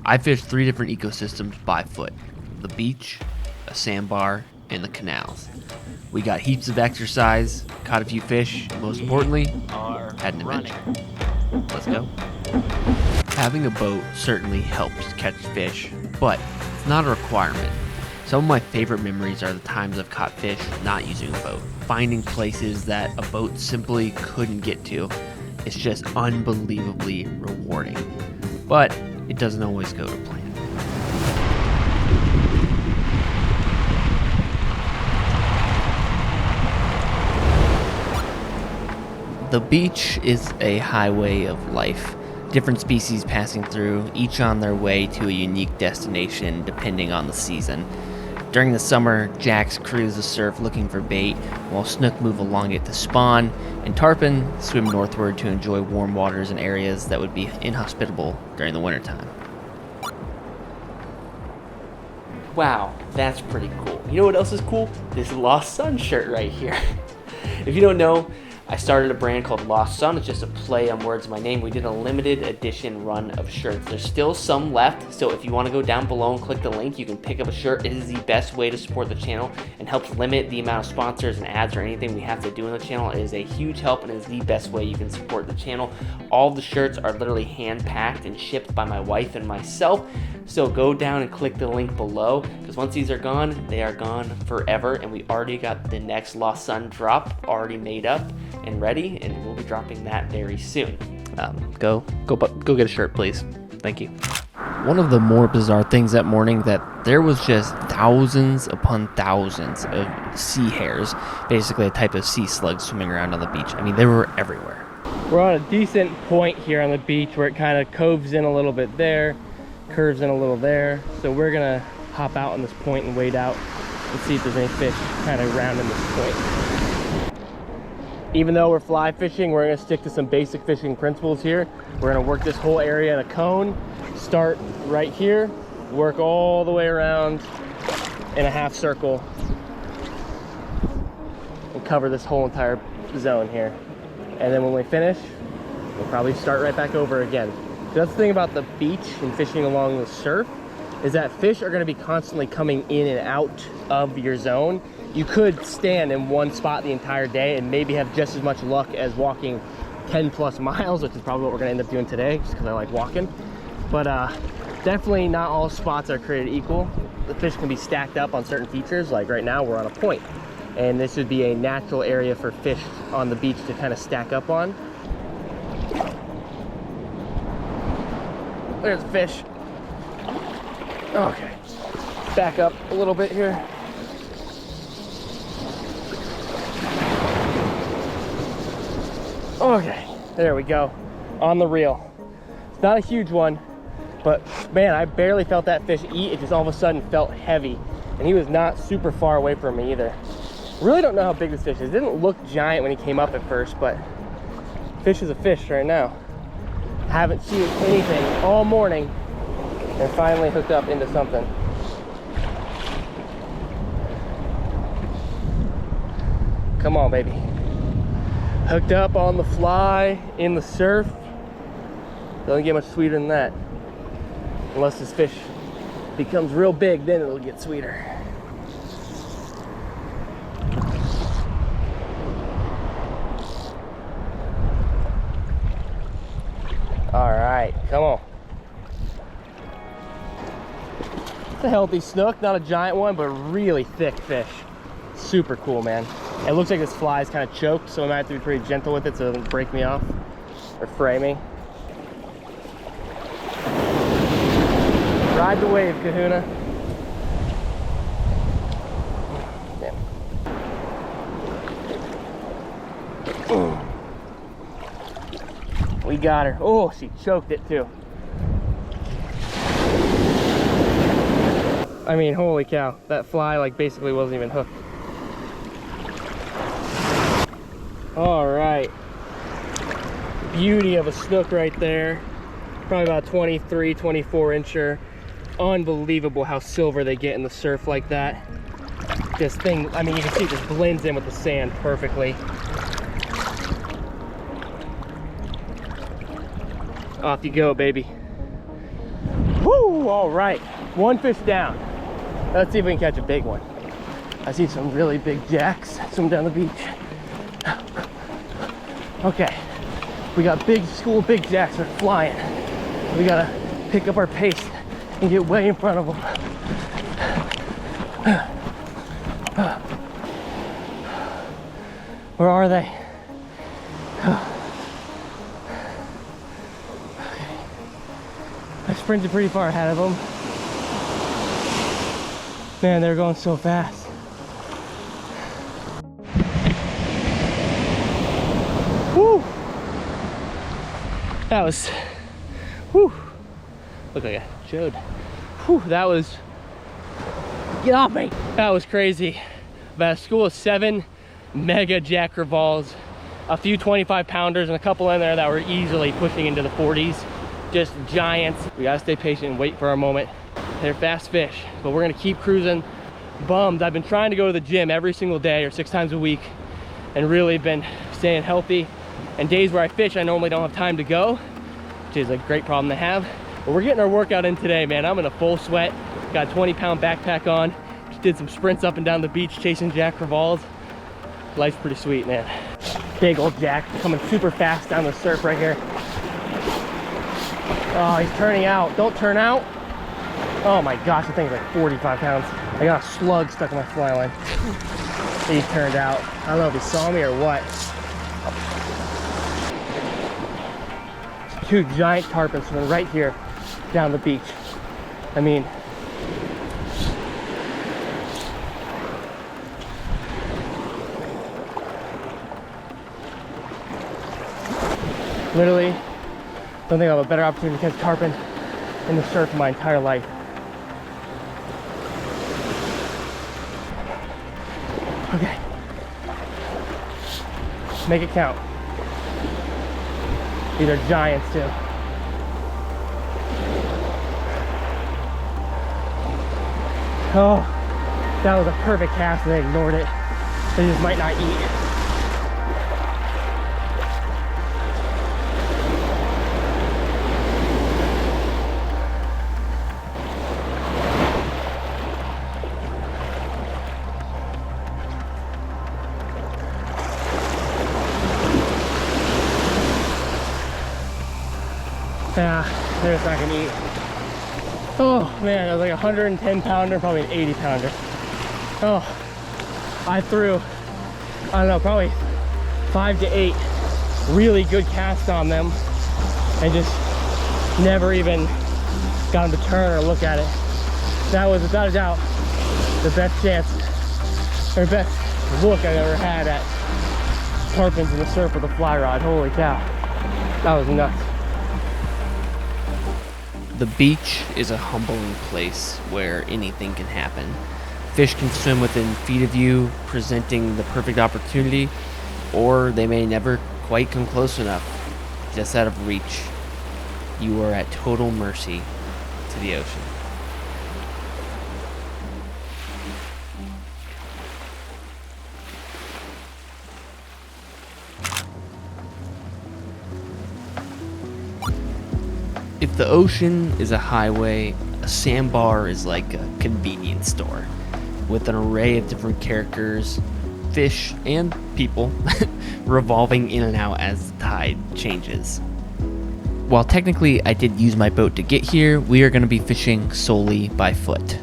I fished 3 different ecosystems by foot: the beach, a sandbar, and the canals. We got heaps of exercise, caught a few fish, and most importantly, had an adventure. Let's go. Having a boat certainly helps catch fish, but it's not a requirement. Some of my favorite memories are the times I've caught fish not using a boat, finding places that a boat simply couldn't get to. It's just unbelievably rewarding, but it doesn't always go to plan. The beach is a highway of life. Different species passing through, each on their way to a unique destination depending on the season. During the summer, jacks cruise the surf looking for bait, while snook move along it to spawn, and tarpon swim northward to enjoy warm waters in areas that would be inhospitable during the wintertime. Wow, that's pretty cool. You know what else is cool? This Lost Sun shirt right here. If you don't know, I started a brand called Lost Sun. It's just a play on words of my name. We did a limited edition run of shirts. There's still some left, so if you want to go down below and click the link, you can pick up a shirt. It is the best way to support the channel and helps limit the amount of sponsors and ads or anything we have to do in the channel. It is a huge help and is the best way you can support the channel. All of the shirts are literally hand-packed and shipped by my wife and myself. So go down and click the link below, because once these are gone, they are gone forever. And we already got the next Lost Sun drop already made up and ready, and we'll be dropping that very soon. Go get a shirt, please. Thank you. One of the more bizarre things that morning, that there was just thousands upon thousands of sea hares, basically a type of sea slug, swimming around on the beach. I mean, they were everywhere. We're on a decent point here on the beach where it kind of coves in a little bit there, curves in a little there. So we're gonna hop out on this point and wade out and see if there's any fish kind of rounding this point. Even though we're fly fishing, we're gonna stick to some basic fishing principles here. We're gonna work this whole area in a cone, start right here, work all the way around in a half circle, and cover this whole entire zone here. And then when we finish, we'll probably start right back over again. So that's the thing about the beach and fishing along the surf, is that fish are gonna be constantly coming in and out of your zone. You could stand in one spot the entire day and maybe have just as much luck as walking 10 plus miles, which is probably what we're gonna end up doing today, just because I like walking. But definitely not all spots are created equal. The fish can be stacked up on certain features, like right now we're on a point. And this would be a natural area for fish on the beach to kind of stack up on. There's a fish. Okay, back up a little bit here. Okay, there we go, on the reel. It's not a huge one, but man, I barely felt that fish eat. It just all of a sudden felt heavy, and he was not super far away from me either. Really don't know how big this fish is. It didn't look giant when he came up at first, but fish is a fish right now. Haven't seen anything all morning, and finally hooked up into something. Come on, baby. Hooked up on the fly in the surf. Doesn't get much sweeter than that. Unless this fish becomes real big, then it'll get sweeter. All right, come on. It's a healthy snook, not a giant one, but really thick fish. Super cool, man. It looks like this fly is kind of choked, so I might have to be pretty gentle with it so it doesn't break me off or fray me. Ride the wave, Kahuna. Yeah. We got her. Oh, she choked it too. I mean, holy cow. That fly like basically wasn't even hooked. All right. Beauty of a snook right there. Probably about 23, 24 incher. Unbelievable how silver they get in the surf like that. This thing, I mean, you can see it just blends in with the sand perfectly. Off you go, baby. Woo! Woo, all right, one fish down. Let's see if we can catch a big one. I see some really big jacks swim down the beach. Okay, we got big school big jacks that are flying. We gotta pick up our pace and get way in front of them. Where are they? I sprinted pretty far ahead of them. Man, they're going so fast. Woo! That was, whew. Look like I showed. Whew, that was, get off me. That was crazy. About a school of 7 mega jack crevalles, a few 25-pounders, and a couple in there that were easily pushing into the 40s. Just giants. We gotta stay patient and wait for our moment. They're fast fish, but we're gonna keep cruising. Bummed. I've been trying to go to the gym every single day or 6 times a week and really been staying healthy. And days where I fish, I normally don't have time to go, which is a great problem to have. But we're getting our workout in today, man. I'm in a full sweat. Got a 20-pound backpack on. Just did some sprints up and down the beach chasing jack crevalles. Life's pretty sweet, man. Big old jack coming super fast down the surf right here. Oh, he's turning out. Don't turn out. Oh my gosh, the thing's like 45 pounds. I got a slug stuck in my fly line. He turned out. I don't know if he saw me or what. 2 giant tarpons swimming right here down the beach. I mean, literally, don't think I have a better opportunity to catch tarpon in the surf in my entire life. Okay. Make it count. These are giants too. Oh, that was a perfect cast and they ignored it. They just might not eat. Yeah, they're just not gonna eat. Oh man, it was like a 110 pounder, probably an 80 pounder. Oh, I threw, I don't know, probably 5 to 8 really good casts on them and just never even got them to turn or look at it. That was without a doubt the best chance or best look I've ever had at tarpons in the surf with a fly rod. Holy cow, that was nuts. The beach is a humbling place where anything can happen. Fish can swim within feet of you, presenting the perfect opportunity, or they may never quite come close enough, just out of reach. You are at total mercy to the ocean. If the ocean is a highway, a sandbar is like a convenience store with an array of different characters, fish, and people revolving in and out as the tide changes. While technically I did use my boat to get here, we are going to be fishing solely by foot.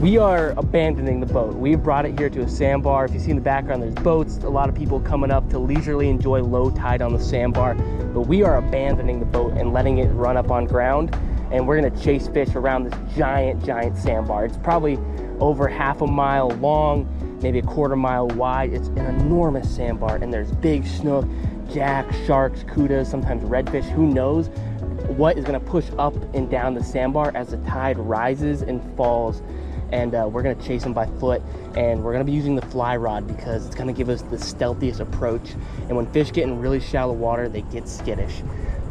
We are abandoning the boat. We brought it here to a sandbar. If you see in the background, there's boats, a lot of people coming up to leisurely enjoy low tide on the sandbar. But we are abandoning the boat and letting it run up on ground. And we're gonna chase fish around this giant, giant sandbar. It's probably over half a mile long, maybe a quarter mile wide. It's an enormous sandbar, and there's big snook, jack, sharks, kudas, sometimes redfish, who knows what is gonna push up and down the sandbar as the tide rises and falls. And we're gonna chase them by foot, and we're gonna be using the fly rod because it's gonna give us the stealthiest approach. And when fish get in really shallow water, they get skittish.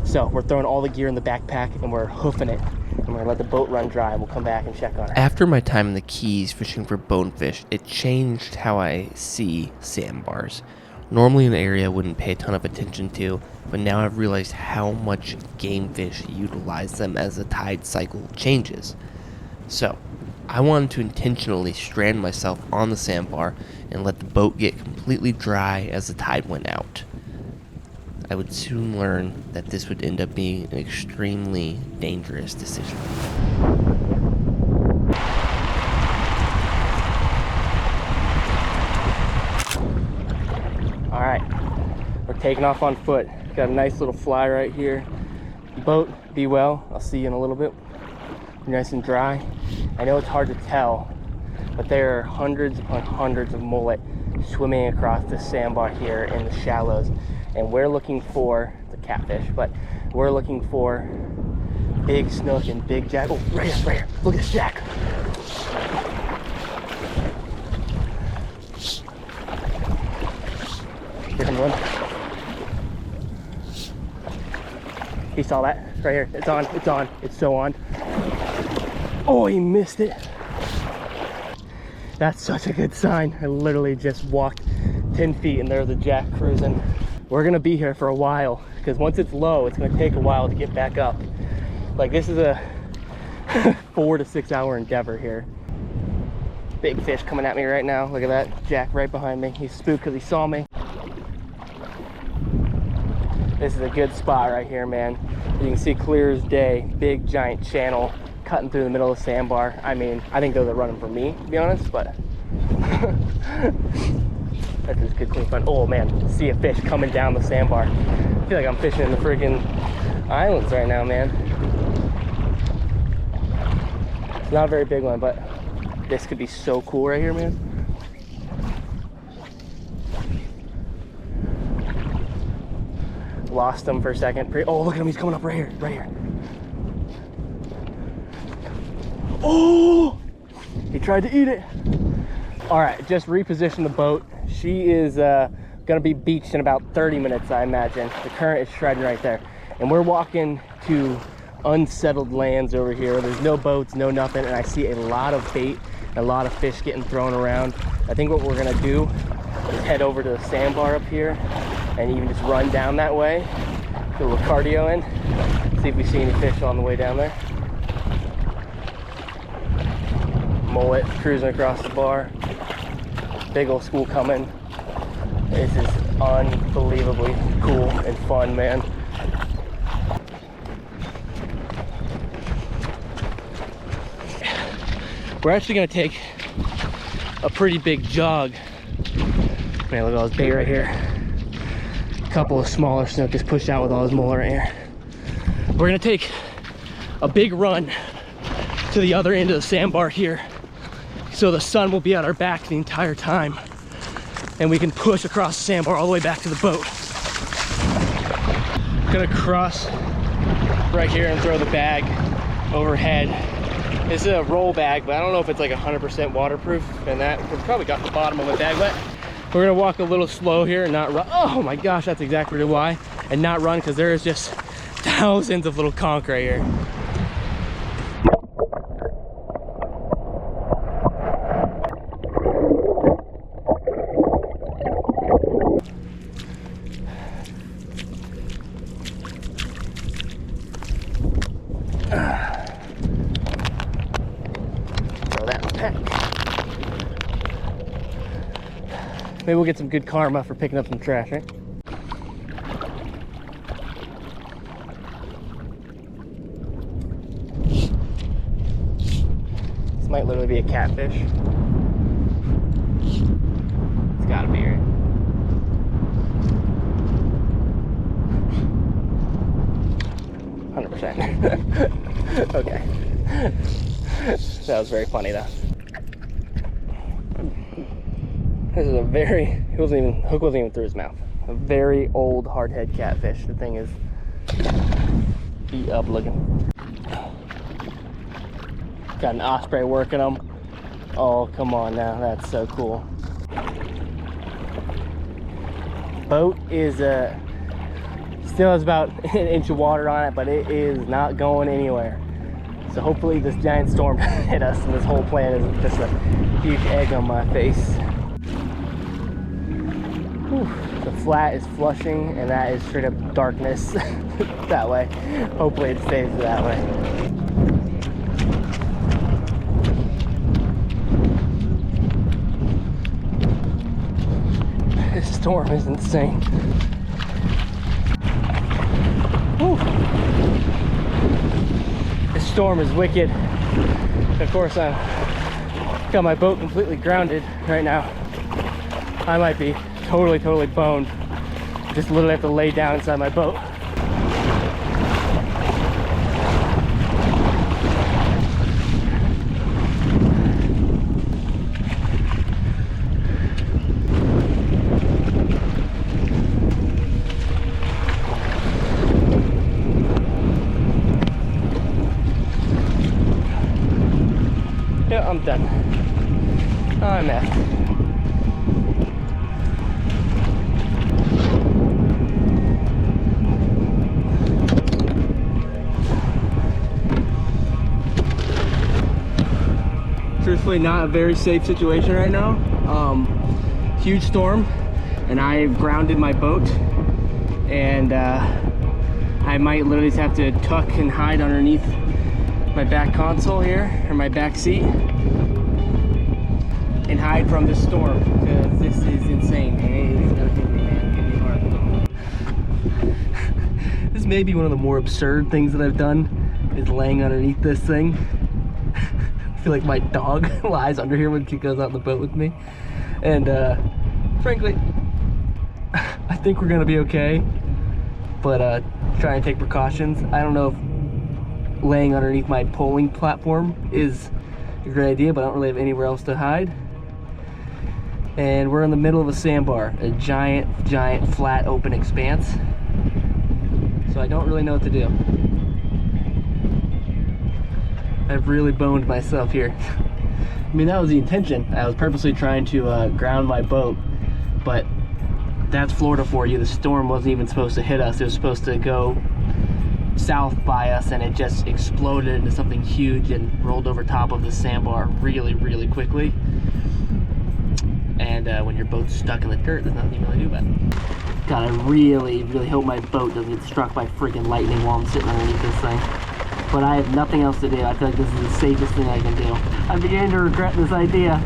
So we're throwing all the gear in the backpack and we're hoofing it, and we're gonna let the boat run dry, and we'll come back and check on it. After my time in the Keys fishing for bonefish, it changed how I see sandbars. Normally an area I wouldn't pay a ton of attention to, but now I've realized how much game fish utilize them as the tide cycle changes. So, I wanted to intentionally strand myself on the sandbar and let the boat get completely dry as the tide went out. I would soon learn that this would end up being an extremely dangerous decision. All right, we're taking off on foot. Got a nice little fly right here. Boat, be well. I'll see you in a little bit. Nice and dry. I know it's hard to tell, but there are hundreds upon hundreds of mullet swimming across this sandbar here in the shallows, and we're looking for the catfish, but we're looking for big snook and big jack. Oh, right here, right here. Look at this jack. Here comes one. He saw that right here. It's on, it's on, it's so on. Oh, he missed it. That's such a good sign. I literally just walked 10 feet and there's a jack cruising. We're gonna be here for a while because once it's low, it's gonna take a while to get back up. Like, this is a 4 to 6 hour endeavor here. Big fish coming at me right now. Look at that, jack right behind me. He's spooked because he saw me. This is a good spot right here, man. You can see clear as day, big giant channel cutting through the middle of the sandbar. I mean, I think those are running for me, to be honest, but that's just good, clean fun. Oh man, see a fish coming down the sandbar. I feel like I'm fishing in the freaking islands right now, man. It's not a very big one, but this could be so cool right here, man. Lost him for a second. Oh, look at him, he's coming up right here, right here. Oh, he tried to eat it. All right, just reposition the boat. She is gonna be beached in about 30 minutes, I imagine. The current is shredding right there. And we're walking to unsettled lands over here. There's no boats, no nothing, and I see a lot of bait, a lot of fish getting thrown around. I think what we're gonna do is head over to the sandbar up here and even just run down that way, get a little cardio in, see if we see any fish on the way down there. Mullet cruising across the bar. Big old school coming. This is unbelievably cool and fun, man. We're actually gonna take a pretty big jog. Man, look at all this bait right here. A couple of smaller snook just pushed out with all this mullet right here. We're gonna take a big run to the other end of the sandbar here, so the sun will be at our back the entire time and we can push across the sandbar all the way back to the boat. Gonna cross right here and throw the bag overhead. This is a roll bag, but I don't know if it's like 100% waterproof, and that we've probably got the bottom of the bag wet. We're gonna walk a little slow here and not run. Oh my gosh, that's exactly why. And not run, because there is just thousands of little conch right here. Maybe we'll get some good karma for picking up some trash, right? This might literally be a catfish. It's gotta be, right? %. Okay. That was very funny though. This is a very, hook wasn't even through his mouth. A very old hardhead catfish. The thing is beat up looking. Got an osprey working them. Oh, come on now, that's so cool. Boat is still has about an inch of water on it, but it is not going anywhere. So hopefully this giant storm hit us and this whole plan isn't just a huge egg on my face. Whew, The flat is flushing, and that is straight up darkness that way. Hopefully it stays that way. This storm is insane. Whew. This storm is wicked. Of course, I got my boat completely grounded right now. I might be totally boned. Just literally have to lay down inside my boat. Yeah, I'm done. I'm effed. Truthfully, not a very safe situation right now. Huge storm, and I grounded my boat, and I might literally have to tuck and hide underneath my back console here, or my back seat, and hide from this storm, because this is insane. Hey, it's gonna hit me, man. Hit me hard. This may be one of the more absurd things that I've done, is laying underneath this thing. I feel like my dog lies under here when she goes out in the boat with me. And frankly, I think we're gonna be okay, but try and take precautions. I don't know if laying underneath my polling platform is a great idea, but I don't really have anywhere else to hide. And we're in the middle of a sandbar, a giant flat open expanse. So I don't really know what to do. I've really boned myself here. I mean, that was the intention. I was purposely trying to ground my boat, but that's Florida for you. The storm wasn't even supposed to hit us. It was supposed to go south by us, and it just exploded into something huge and rolled over top of the sandbar really quickly. And when your boat's stuck in the dirt, there's nothing you can really do about it. God, I really hope my boat doesn't get struck by freaking lightning while I'm sitting underneath this thing. But I have nothing else to do. I feel like this is the safest thing I can do. I'm beginning to regret this idea.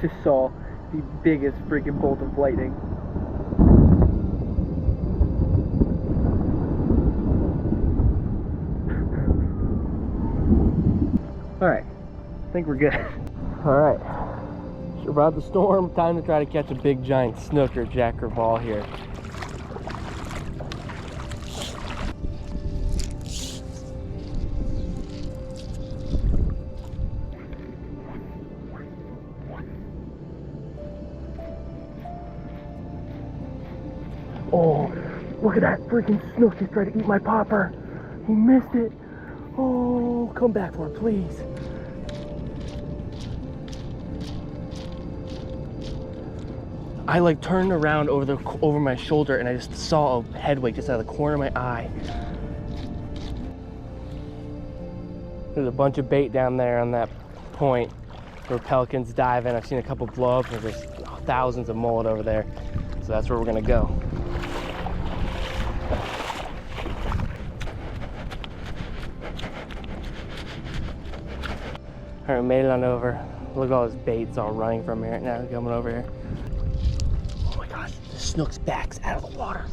Just saw the biggest freaking bolt of lightning. Alright, I think we're good. Alright, survived the storm. Time to try to catch a big giant snook or jack crevalle here. Oh, look at that freaking snook. He's trying to eat my popper. He missed it. Oh, come back for it, please. I like turned around over my shoulder, and I just saw a headway just out of the corner of my eye. There's a bunch of bait down there on that point where pelicans dive in. I've seen a couple blow up, and there's thousands of mullet over there. So that's where we're gonna go. All right, made it on over. Look at all those baits all running from here right now, coming over here. Oh my gosh, the snook's back's out of the water.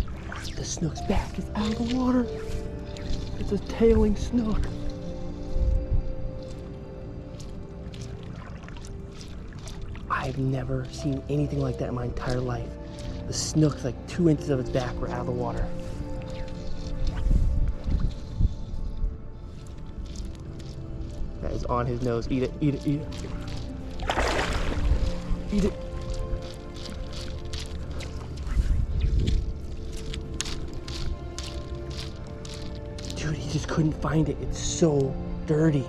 The snook's back is out of the water. It's a tailing snook. I've never seen anything like that in my entire life. The snook's like 2 inches of its back were out of the water. That is on his nose. Eat it, eat it, eat it. Eat it. Dude, he just couldn't find it. It's so dirty.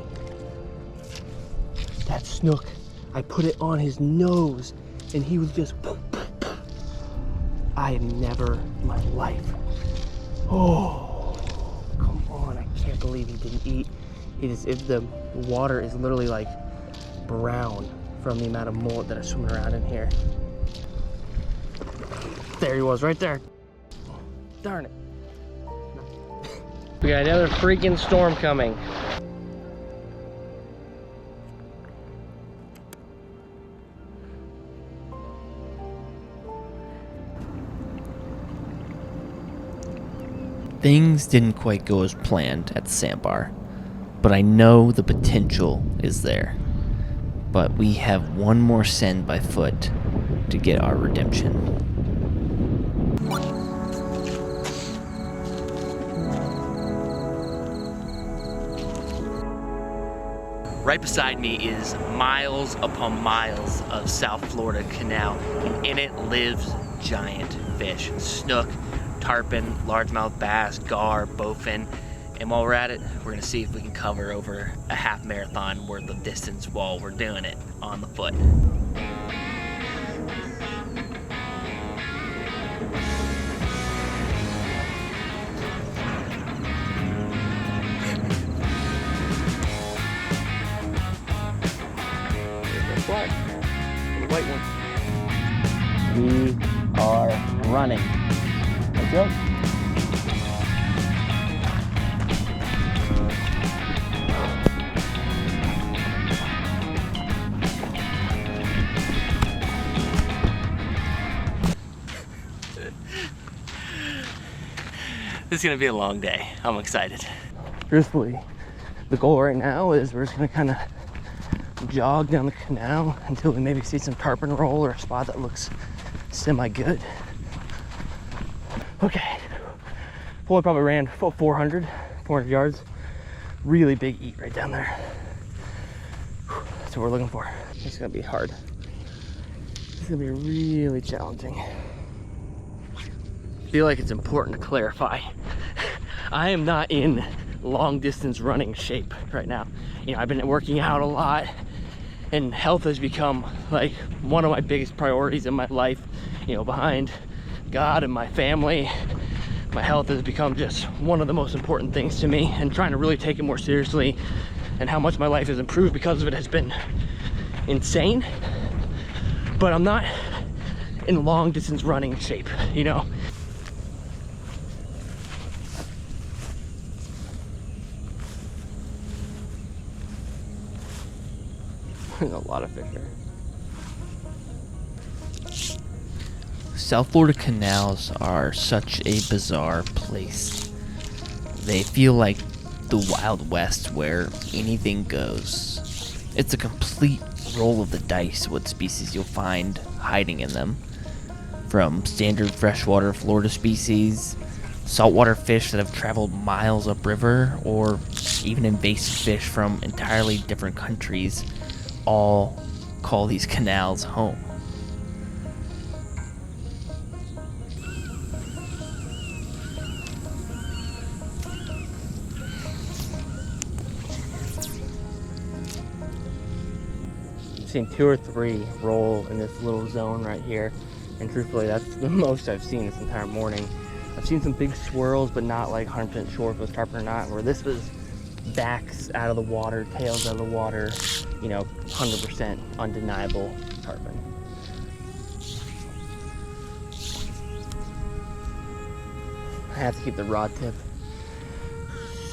That snook, I put it on his nose and he was just... I have never in my life. Oh, come on. I can't believe he didn't eat. The water is literally like brown from the amount of mullet that are swimming around in here. There he was, right there. Darn it. We got another freaking storm coming. Things didn't quite go as planned at the sandbar, but I know the potential is there. But we have one more send by foot to get our redemption. Right beside me is miles upon miles of South Florida Canal, and in it lives giant fish: snook, tarpon, largemouth bass, gar, bowfin. And while we're at it, we're gonna see if we can cover over a half marathon worth of distance while we're doing it on the foot. Flag. The white one. We are running. Let's go. This is gonna be a long day. I'm excited. Truthfully, the goal right now is we're just gonna kind of jog down the canal until we maybe see some tarpon roll or a spot that looks semi-good. Okay, Floyd probably ran 400 yards. Really big eat right down there. That's what we're looking for. It's gonna be hard. It's gonna be really challenging. I feel like it's important to clarify. I am not in long distance running shape right now. You know, I've been working out a lot, and health has become like one of my biggest priorities in my life. You know, behind God and my family, my health has become just one of the most important things to me, and trying to really take it more seriously, and how much my life has improved because of it has been insane. But I'm not in long distance running shape, you know. There's a lot of fish there. South Florida canals are such a bizarre place. They feel like the Wild West where anything goes. It's a complete roll of the dice what species you'll find hiding in them. From standard freshwater Florida species, saltwater fish that have traveled miles upriver, or even invasive fish from entirely different countries, all call these canals home. I've seen 2 or 3 roll in this little zone right here, and truthfully that's the most I've seen this entire morning. I've seen some big swirls, but not like 100% sure if it was tarpon or not, where this was backs out of the water, tails out of the water, you know, 100% undeniable tarpon. I have to keep the rod tip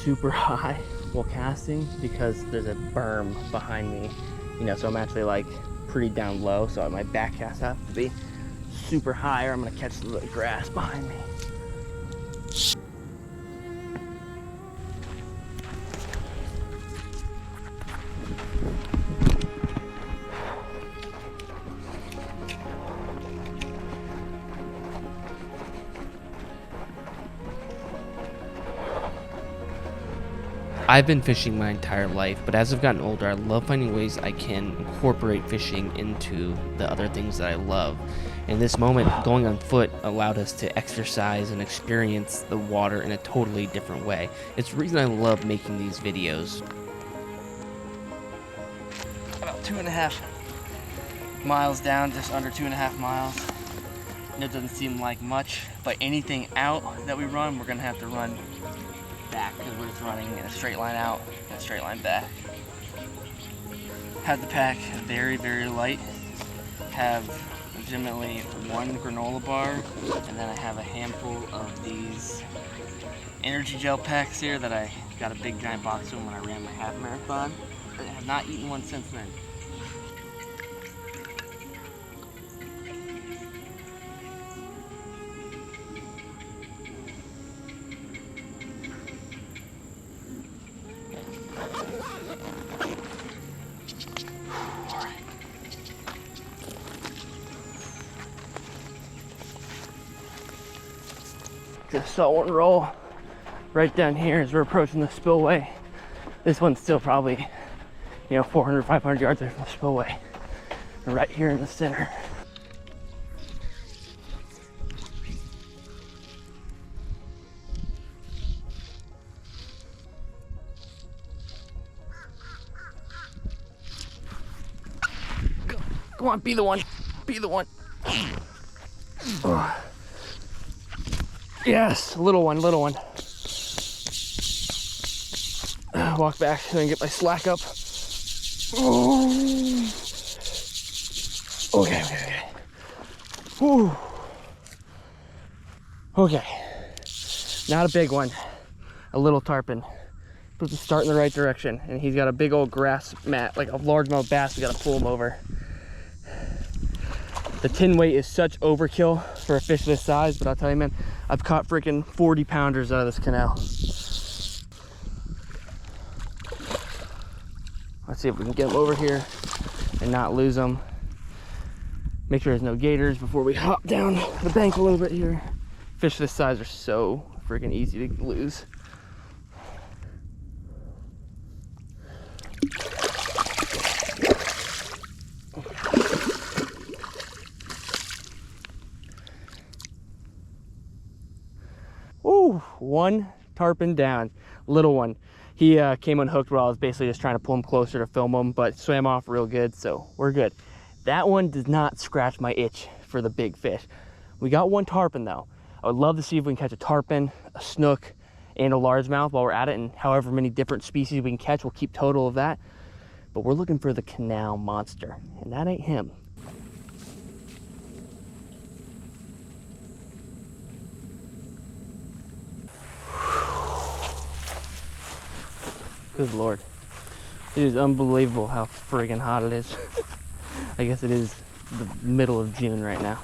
super high while casting because there's a berm behind me You know, so I'm actually like pretty down low, so my back cast has to be super high or I'm gonna catch the grass behind me. I've been fishing my entire life, but as I've gotten older, I love finding ways I can incorporate fishing into the other things that I love. In this moment, going on foot allowed us to exercise and experience the water in a totally different way. It's the reason I love making these videos. About 2.5 miles down, just under 2.5 miles. And it doesn't seem like much, but anything out that we run, we're gonna have to run back because we're just running in a straight line out and a straight line back. Have the pack very, very light. Have legitimately one granola bar, and then I have a handful of these energy gel packs here that I got a big giant box of them when I ran my half marathon. I have not eaten one since then. Just saltwater roll right down here as we're approaching the spillway. This one's still probably, 400, 500 yards away from the spillway. We're right here in the center. Come on, be the one. Be the one. Yes, little one, little one. Walk back and then get my slack up. Okay. Whew. Okay. Not a big one. A little tarpon. Put the start in the right direction. And he's got a big old grass mat, like a largemouth bass. We gotta pull him over. The tin weight is such overkill for a fish this size, but I'll tell you, man, I've caught freaking 40 pounders out of this canal. Let's see if we can get them over here and not lose them. Make sure there's no gators before we hop down the bank a little bit here. Fish this size are so freaking easy to lose. Ooh, one tarpon down, little one. He came unhooked while I was basically just trying to pull him closer to film him, but swam off real good, so we're good. That one does not scratch my itch for the big fish. We got one tarpon though. I would love to see if we can catch a tarpon, a snook, and a largemouth while we're at it, and however many different species we can catch, we'll keep total of that. But we're looking for the canal monster, and that ain't him. Good Lord. It is unbelievable how friggin' hot it is. I guess it is the middle of June right now.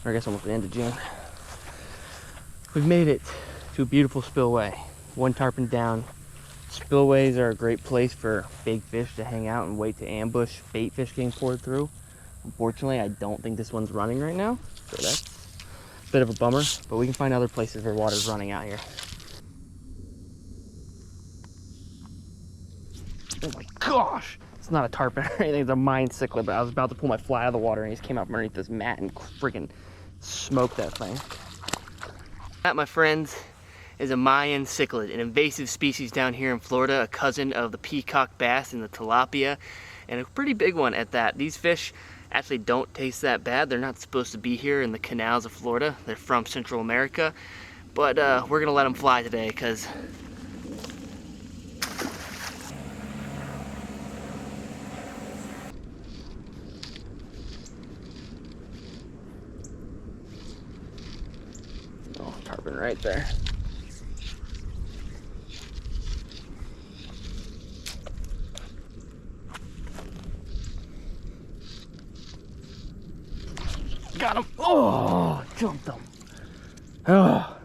Or I guess almost the end of June. We've made it to a beautiful spillway. One tarpon down. Spillways are a great place for big fish to hang out and wait to ambush bait fish getting poured through. Unfortunately, I don't think this one's running right now, so that's a bit of a bummer, but we can find other places where water's running out here. Oh my gosh! It's not a tarpon or anything, it's a mine cichlid, but I was about to pull my fly out of the water and he just came out from underneath this mat and freaking smoked that thing. That, my friends, is a Mayan cichlid, an invasive species down here in Florida, a cousin of the peacock bass and the tilapia, and a pretty big one at that. These fish actually don't taste that bad. They're not supposed to be here in the canals of Florida. They're from Central America, but we're gonna let them fly today because tarpon right there. got him. Oh, jumped him. Oh,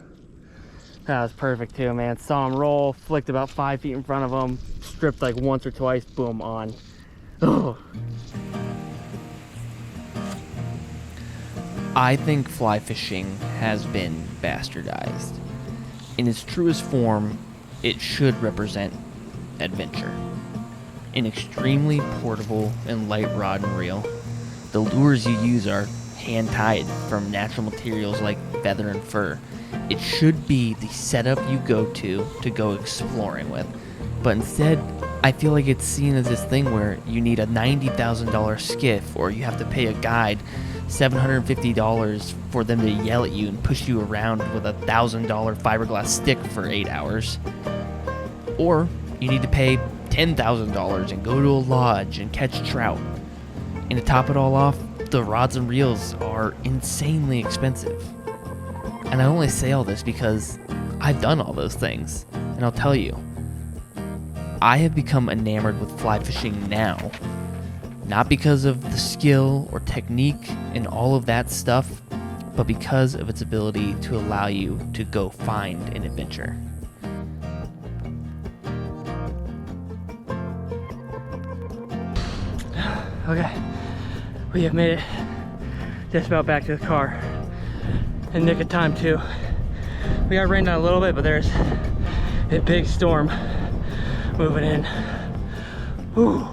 that was perfect too, man. Saw him roll, flicked about 5 feet in front of him, stripped like once or twice, boom, on. Oh. I think fly fishing has been bastardized. In its truest form, it should represent adventure. An extremely portable and light rod and reel. The lures you use are hand-tied from natural materials like feather and fur. It should be the setup you go to go exploring with. But instead, I feel like it's seen as this thing where you need a $90,000 skiff, or you have to pay a guide $750 for them to yell at you and push you around with a $1,000 fiberglass stick for 8 hours. Or you need to pay $10,000 and go to a lodge and catch trout. And to top it all off, the rods and reels are insanely expensive. And I only say all this because I've done all those things. And I'll tell you, I have become enamored with fly fishing now. Not because of the skill or technique and all of that stuff, but because of its ability to allow you to go find an adventure. Okay, we have made it just about back to the car. In nick of time too. We got rained on a little bit, but there's a big storm moving in. Ooh.